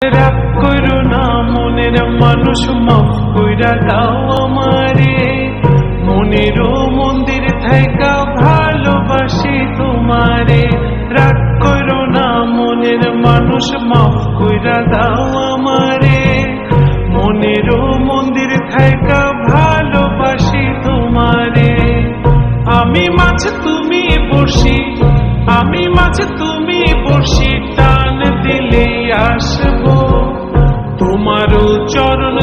রাগ করো না মনের মানুষ, মাফ কইরা দাও আমারে। মনেরও মন্দির থাইকা ভালোবাসি তোমারে। রাগ করো না মনের মানুষ, মাফ কইরা দাও আমারে। মনেরও মন্দির থাইকা ভালোবাসি তোমারে। আমি মাছ তুমি বড়শি, আমি মাছ তুমি বড়শি, টান দিলেই আসবো তোমারও চরণ